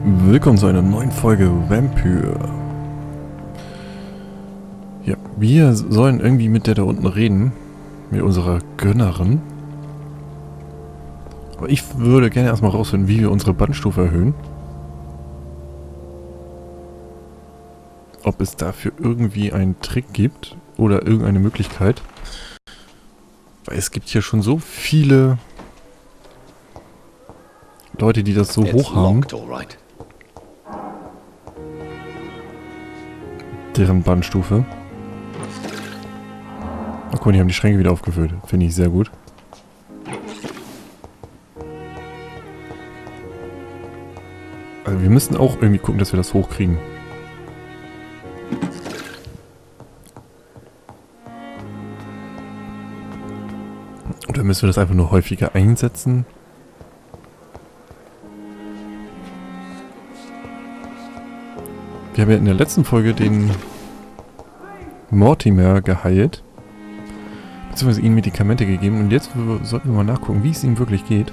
Willkommen zu einer neuen Folge Vampyr. Ja, wir sollen irgendwie mit der da unten reden. Mit unserer Gönnerin. Aber ich würde gerne erstmal rausfinden, wie wir unsere Bandstufe erhöhen. Ob es dafür irgendwie einen Trick gibt oder irgendeine Möglichkeit. Weil es gibt hier schon so viele Leute, die das so hoch haben. Deren Bandstufe. Ach guck mal, die haben die Schränke wieder aufgefüllt. Finde ich sehr gut. Also wir müssen auch irgendwie gucken, dass wir das hochkriegen. Oder müssen wir das einfach nur häufiger einsetzen? Wir haben ja in der letzten Folge den Mortimer geheilt. Beziehungsweise ihm Medikamente gegeben. Und jetzt sollten wir mal nachgucken, wie es ihm wirklich geht.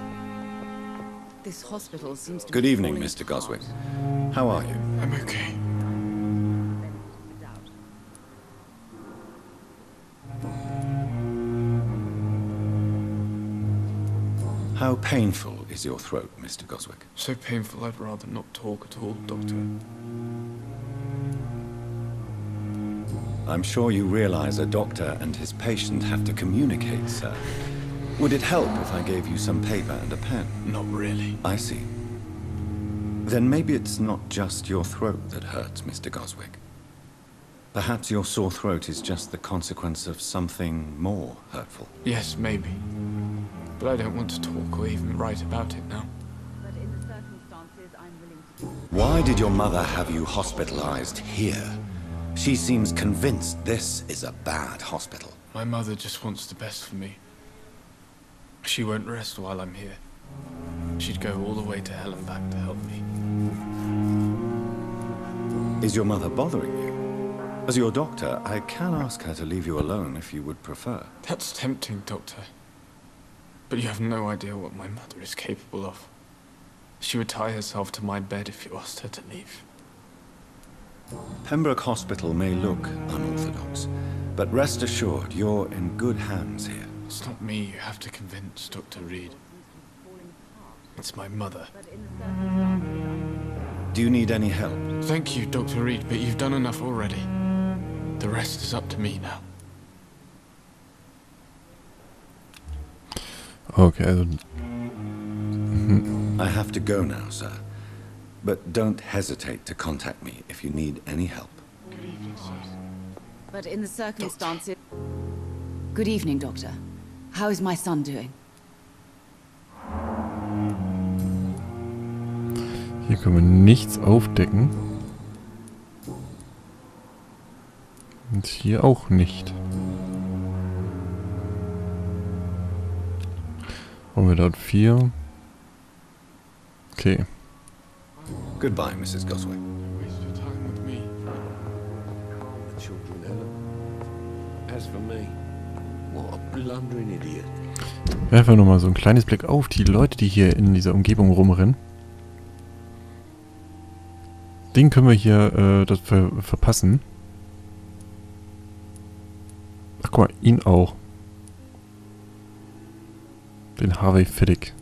Good evening, Mr. Goswick. How are you? I'm okay. How painful is your throat, Mr. Goswick? So painful I'd rather not talk at all, Doctor. I'm sure you realize a doctor and his patient have to communicate, sir. Would it help if I gave you some paper and a pen? Not really. I see. Then maybe it's not just your throat that hurts, Mr. Goswick. Perhaps your sore throat is just the consequence of something more hurtful. Yes, maybe. But I don't want to talk or even write about it now. But in the circumstances, I'm willing to... Why did your mother have you hospitalized here? She seems convinced this is a bad hospital. My mother just wants the best for me. She won't rest while I'm here. She'd go all the way to hell and back to help me. Is your mother bothering you? As your doctor, I can ask her to leave you alone if you would prefer. That's tempting, Doctor. But you have no idea what my mother is capable of. She would tie herself to my bed if you asked her to leave. Pembroke Hospital may look unorthodox, but rest assured you're in good hands here. It's not me you have to convince, Dr. Reed. It's my mother. Do you need any help? Thank you, Dr. Reed, but you've done enough already. The rest is up to me now. Okay, also... I have to go now, sir. But don't hesitate to contact me if you need any help. Good evening, sir. But in the circumstances... Good evening, Doctor. How is my son doing? Hier können wir nichts aufdecken. Und hier auch nicht. Haben wir dort 4. Okay. Goodbye, Mrs. Goswick. Waste your time with me. The children, Helen. As for me, what a blundering idiot. Werfen wir nochmal so ein kleines Blick auf die Leute, die hier in dieser Umgebung rumrennen. Den können wir hier das verpassen. Ach guck mal, ihn auch. Den Harvey Fiddick.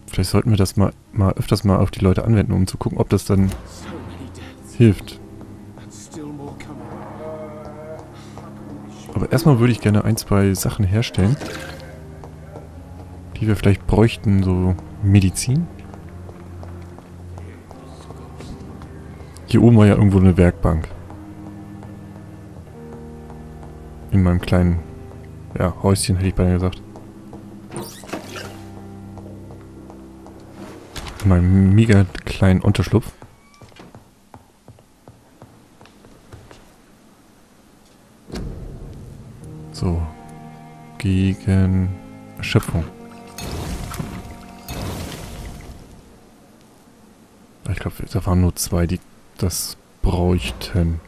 Vielleicht sollten wir das mal öfters mal auf die Leute anwenden, um zu gucken, ob das dann hilft. Aber erstmal würde ich gerne 1, 2 Sachen herstellen, die wir vielleicht bräuchten, so Medizin. Hier oben war ja irgendwo eine Werkbank. In meinem kleinen, ja, Häuschen hätte ich beinahe gesagt. In meinem mega kleinen Unterschlupf. So. Gegen Erschöpfung. Ich glaube, da waren nur 2, die das bräuchten.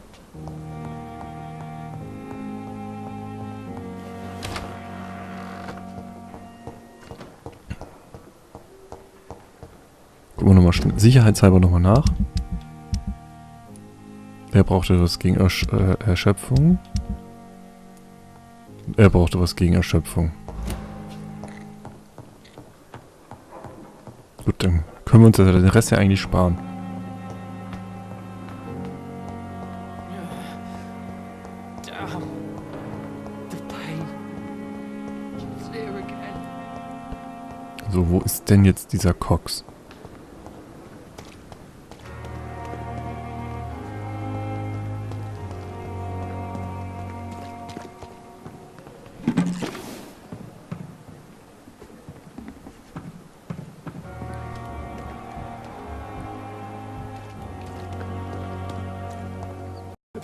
mal sicherheitshalber nochmal nach. Er brauchte was gegen Erschöpfung. Er brauchte was gegen Erschöpfung. Gut, dann können wir uns den Rest ja eigentlich sparen. So, wo ist denn jetzt dieser Cox?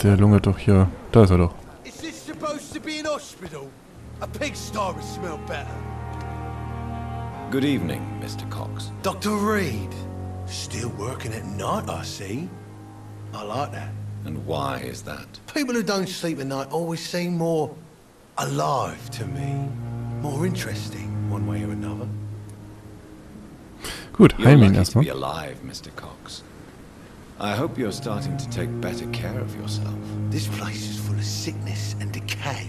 Der lungert doch hier. Da ist er doch. Is this supposed to be an hospital? A pigsty would smell better. Good evening, Mr. Cox. Dr. Reed. Still working at night, I see. I like that. And why is that? People who don't sleep at night always seem more alive to me. More interesting, one way or another. Gut, You're heilen wir ihn lucky to erstmal. be alive, Mr. Cox. I hope you're starting to take better care of yourself. This place is full of sickness and decay.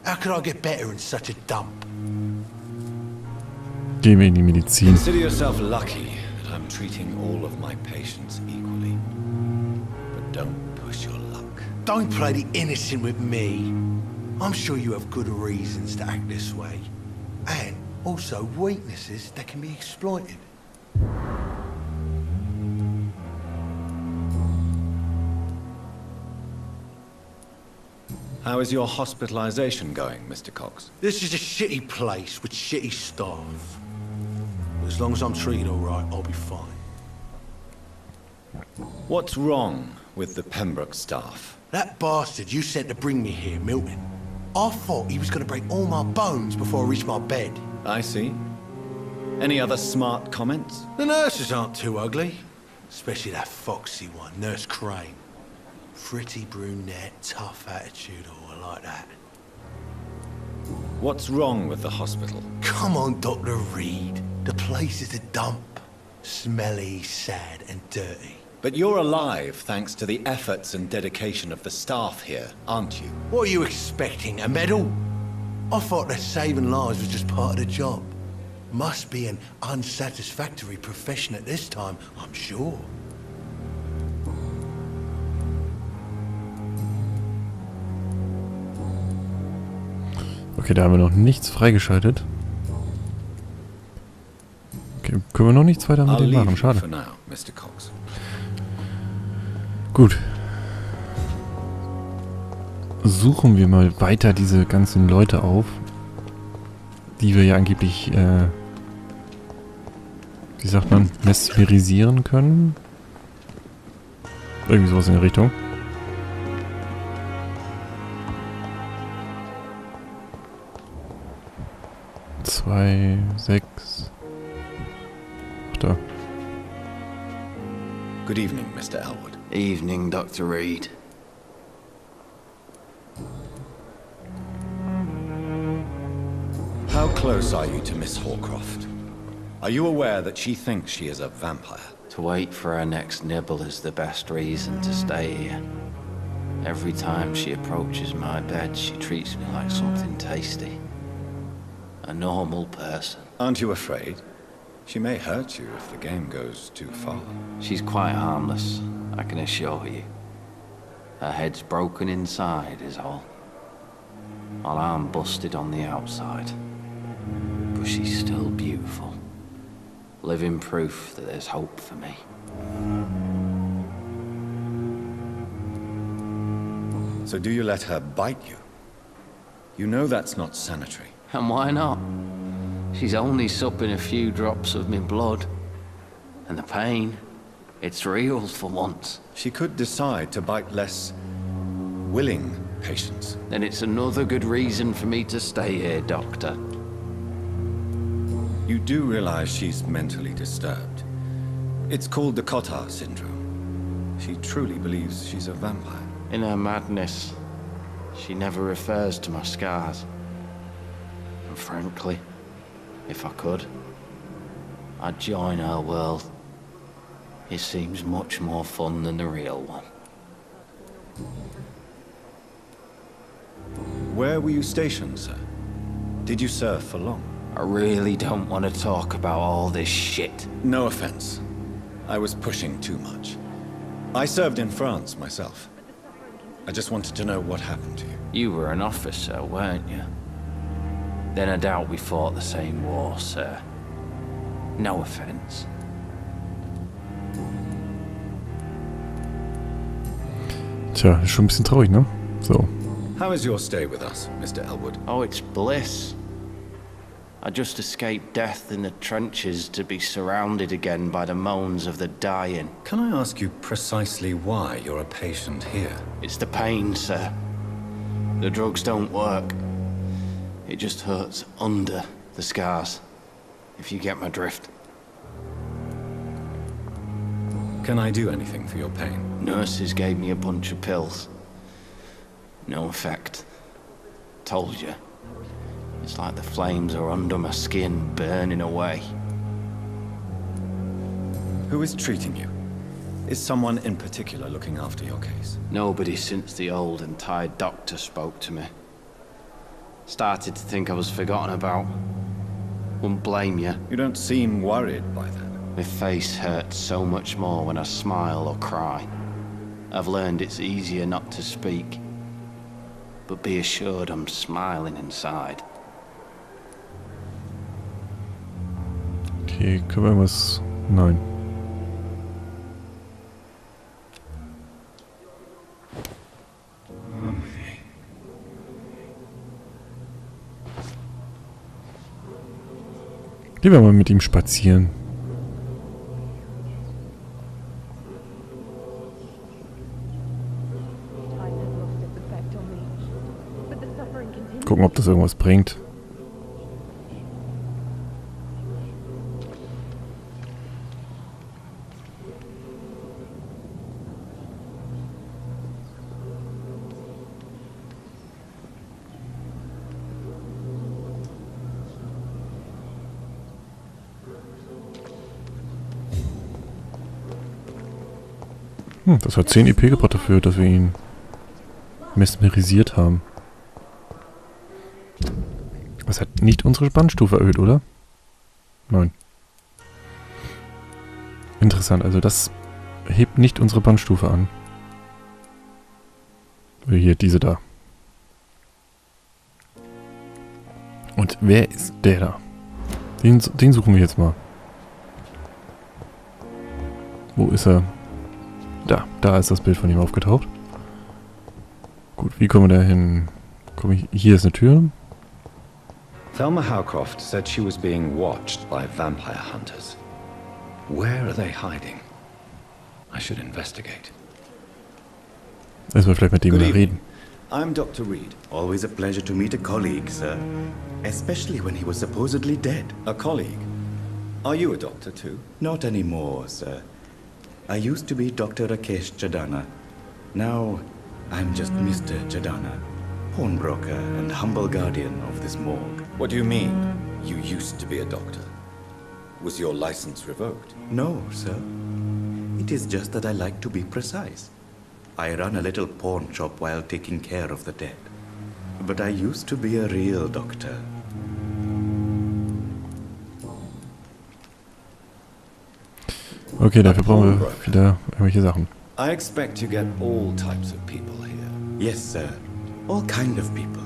How could I get better in such a dump? Gehen wir in die Medizin. Consider yourself lucky that I'm treating all of my patients equally. But don't push your luck. Don't play the innocent with me. I'm sure you have good reasons to act this way. And also weaknesses that can be exploited. How is your hospitalization going, Mr. Cox? This is a shitty place with shitty staff. But as long as I'm treated all right, I'll be fine. What's wrong with the Pembroke staff? That bastard you sent to bring me here, Milton. I thought he was going to break all my bones before I reached my bed. I see. Any other smart comments? The nurses aren't too ugly. Especially that foxy one, Nurse Crane. Pretty brunette, tough attitude, oh, I like that. What's wrong with the hospital? Come on, Dr. Reed. The place is a dump. Smelly, sad, and dirty. But you're alive thanks to the efforts and dedication of the staff here, aren't you? What are you expecting, a medal? I thought that saving lives was just part of the job. Must be an unsatisfactory profession at this time, I'm sure. Okay, da haben wir noch nichts freigeschaltet. Okay, können wir noch nichts weiter mit I'll dem leave machen, you schade. for now, Mr. Cox. Gut. Suchen wir mal weiter diese ganzen Leute auf, die wir ja angeblich, wie sagt man, mesmerisieren können. Irgendwie sowas in der Richtung. Zwei, 6. Ach da. Good evening, Mr. Elwood. Evening, Dr. Reed. How close are you to Miss Horcroft? Are you aware that she thinks she is a vampire? To wait for her next nibble is the best reason to stay here. Every time she approaches my bed, she treats me like something tasty. A normal person. Aren't you afraid? She may hurt you if the game goes too far. She's quite harmless, I can assure you. Her head's broken inside is all. While I'm busted on the outside. But she's still beautiful. Living proof that there's hope for me. So do you let her bite you? You know that's not sanitary. And why not? She's only supping a few drops of me blood. And the pain, it's real for once. She could decide to bite less willing patients. Then it's another good reason for me to stay here, Doctor. You do realize she's mentally disturbed. It's called the Cotard syndrome. She truly believes she's a vampire. In her madness, she never refers to my scars. And frankly, if I could, I'd join her world It seems much more fun than the real one. Where were you stationed, sir? Did you serve for long? I really don't want to talk about all this shit. No offense. I was pushing too much. I served in France myself. I just wanted to know what happened to you. You were an officer, weren't you? Then I doubt we fought the same war, sir. No offense. Tja, ist schon ein bisschen traurig, ne? So. How is your stay with us, Mr. Elwood? Oh, it's bliss. I just escaped death in the trenches to be surrounded again by the moans of the dying. Can I ask you precisely why you're a patient here? It's the pain, sir. The drugs don't work. It just hurts under the scars, if you get my drift. Can I do anything for your pain? Nurses gave me a bunch of pills. No effect. Told you. It's like the flames are under my skin, burning away. Who is treating you? Is someone in particular looking after your case? Nobody since the old and tired doctor spoke to me. Started to think I was forgotten about. Wouldn't blame you. You don't seem worried by that. My face hurts so much more when I smile or cry. I've learned it's easier not to speak. But be assured I'm smiling inside. Okay, können wir irgendwas... Nein. Gehen wir mal mit ihm spazieren. Gucken, ob das irgendwas bringt. Das hat 10 EP gebracht dafür, dass wir ihn mesmerisiert haben. Das hat nicht unsere Spannstufe erhöht, oder? Nein. Interessant, also das hebt nicht unsere Bandstufe an. Hier, diese da. Und wer ist der da? Den suchen wir jetzt mal. Wo ist er? Da ist das Bild von ihm aufgetaucht. Gut, wie kommen wir da hin? Hier ist eine Tür. Thelma Howcroft said she was being watched by vampire hunters. Where are they hiding? I should investigate. Erstmal vielleicht mit dem mal reden. I'm Dr. Reed. Always a pleasure to meet a colleague, sir. Especially when he was supposedly dead. A colleague? Are you a doctor too? Not anymore, sir. I used to be Dr. Rakesh Jadana. Now, I'm just Mr. Jadana, pawnbroker and humble guardian of this morgue. What do you mean, you used to be a doctor? Was your license revoked? No, sir. It is just that I like to be precise. I run a little pawn shop while taking care of the dead. But I used to be a real doctor. Okay, dafür brauchen wir wieder irgendwelche Sachen. I expect you get all types of people here. Yes, sir. All kind of people.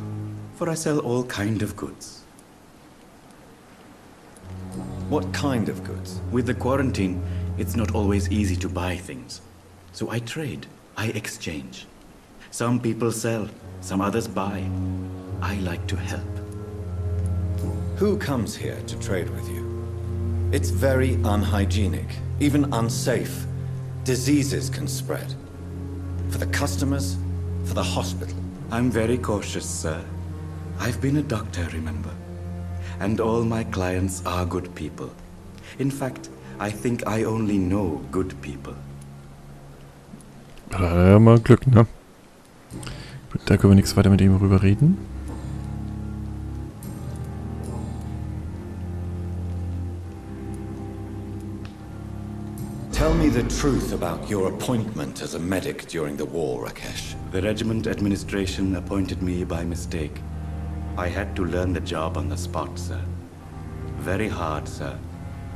For I sell all kind of goods. What kind of goods? With the quarantine, it's not always easy to buy things. So I trade. I exchange. Some people sell, some others buy. I like to help. Who comes here to trade with you? It's very unhygienic, even unsafe. Diseases can spread. For the customers, for the hospital. I'm very cautious, sir. I've been a doctor, remember? And all my clients are good people. In fact, I think I only know good people. Da hat er ja mal Glück, ne? Gut, da können wir nichts weiter mit ihm rüber reden. Tell me the truth about your appointment as a medic during the war, Rakesh. The regiment administration appointed me by mistake. I had to learn the job on the spot, sir. Very hard, sir,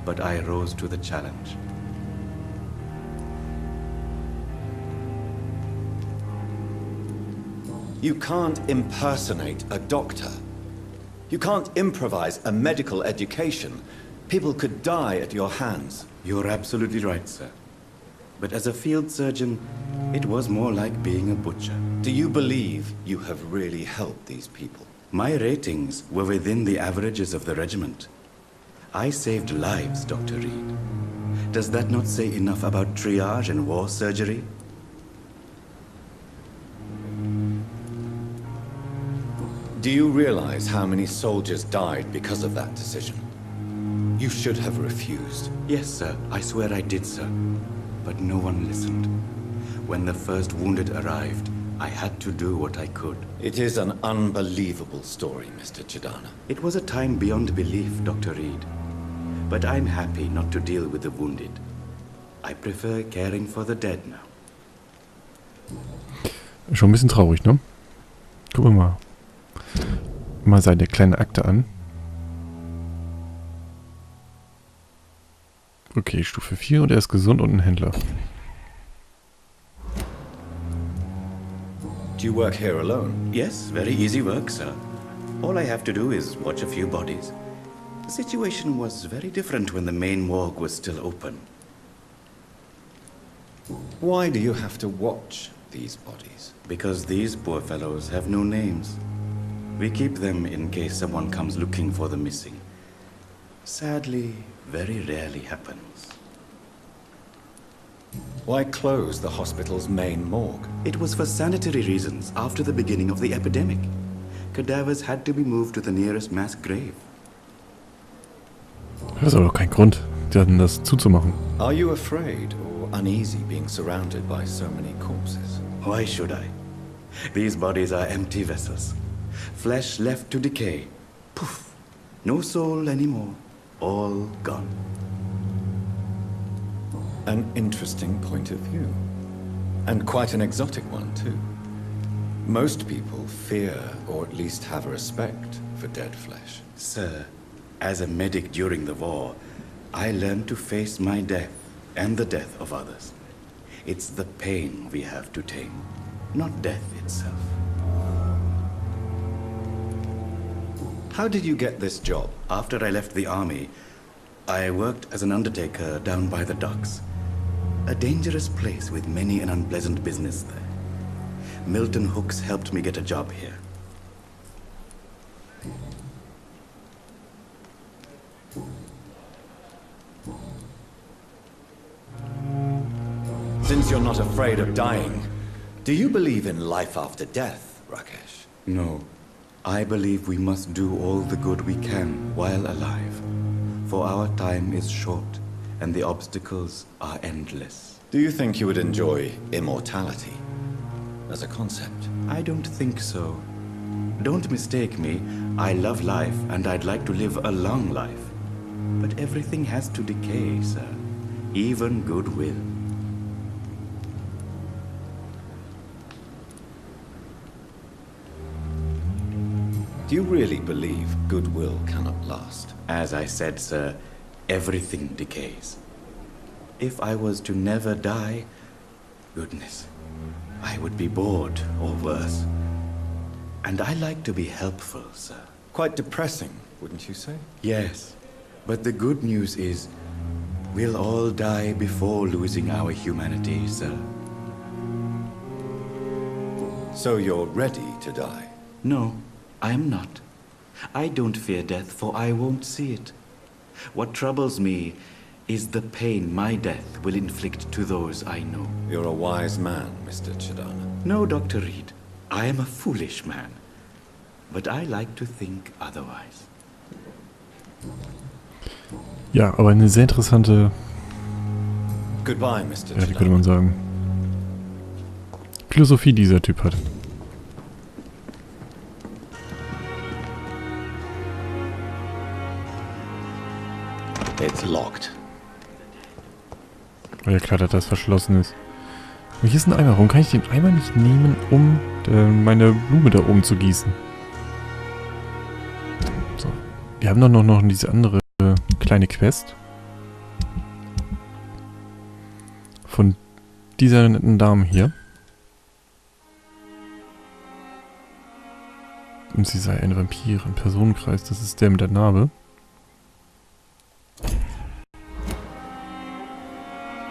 but I rose to the challenge. You can't impersonate a doctor. You can't improvise a medical education. People could die at your hands. You're absolutely right, sir. But as a field surgeon, it was more like being a butcher. Do you believe you have really helped these people? My ratings were within the averages of the regiment. I saved lives, Dr. Reed. Does that not say enough about triage and war surgery? Do you realize how many soldiers died because of that decision? You should have refused. Yes, sir. I swear I did, sir. But no one listened. When the first wounded arrived, I had to do what I could. It is an unbelievable story, Mr. Chidana. It was a time beyond belief, Dr. Reed. But I'm happy not to deal with the wounded. I prefer caring for the dead now. Schon ein bisschen traurig, ne? Gucken wir mal seine kleine Akte an. Okay, Stufe 4 und er ist gesund und ein Händler. Do you work here alone? Yes, very easy work, sir. All I have to do is watch a few bodies. The situation was very different when the main morgue was still open. Why do you have to watch these bodies? Because these poor fellows have no names. We keep them in case someone comes looking for the missing. Sadly, very rarely happens. Why close the hospital's main morgue? It was for sanitary reasons after the beginning of the epidemic. Cadavers had to be moved to the nearest mass grave. Das ist aber doch kein Grund, das zuzumachen. Are you afraid or uneasy being surrounded by so many corpses? Why should I? These bodies are empty vessels. Flesh left to decay. Poof. No soul anymore. All gone. An interesting point of view. And quite an exotic one, too. Most people fear, or at least have a respect, for dead flesh. Sir, as a medic during the war, I learned to face my death and the death of others. It's the pain we have to tame, not death itself. How did you get this job? After I left the army, I worked as an undertaker down by the docks. A dangerous place with many an unpleasant business there. Milton Hooks helped me get a job here. Since you're not afraid of dying, do you believe in life after death, Rakesh? No. I believe we must do all the good we can while alive. For our time is short, and the obstacles are endless. Do you think you would enjoy immortality as a concept? I don't think so. Don't mistake me. I love life, and I'd like to live a long life. But everything has to decay, sir. Even goodwill. Do you really believe goodwill cannot last? As I said, sir, everything decays. If I was to never die, goodness, I would be bored or worse. And I like to be helpful, sir. Quite depressing, wouldn't you say? Yes, but the good news is, we'll all die before losing our humanity, sir. So you're ready to die? No, I am not. I don't fear death, for I won't see it. What troubles me is the pain my death will inflict to those I know. You're a wise man, Mr. Chidana. No, Dr. Reed. I am a foolish man. But I like to think otherwise. Ja, aber eine sehr interessante, Goodbye, Mr. ja, wie könnte man sagen, Philosophie, die dieser Typ hat. It's locked. War ja klar, dass das verschlossen ist. Und hier ist ein Eimer. Warum kann ich den Eimer nicht nehmen, um meine Blume da oben zu gießen? So. Wir haben doch noch diese andere kleine Quest. Von dieser netten Dame hier. Und sie sei eine Vampir im Personenkreis. Das ist der mit der Narbe.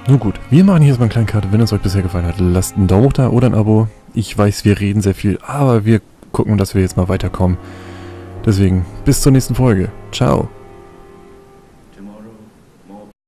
Nun gut, wir machen hier erstmal eine kleine Karte. Wenn es euch bisher gefallen hat, lasst einen Daumen hoch da oder ein Abo. Ich weiß, wir reden sehr viel, aber wir gucken, dass wir jetzt mal weiterkommen. Deswegen, bis zur nächsten Folge. Ciao.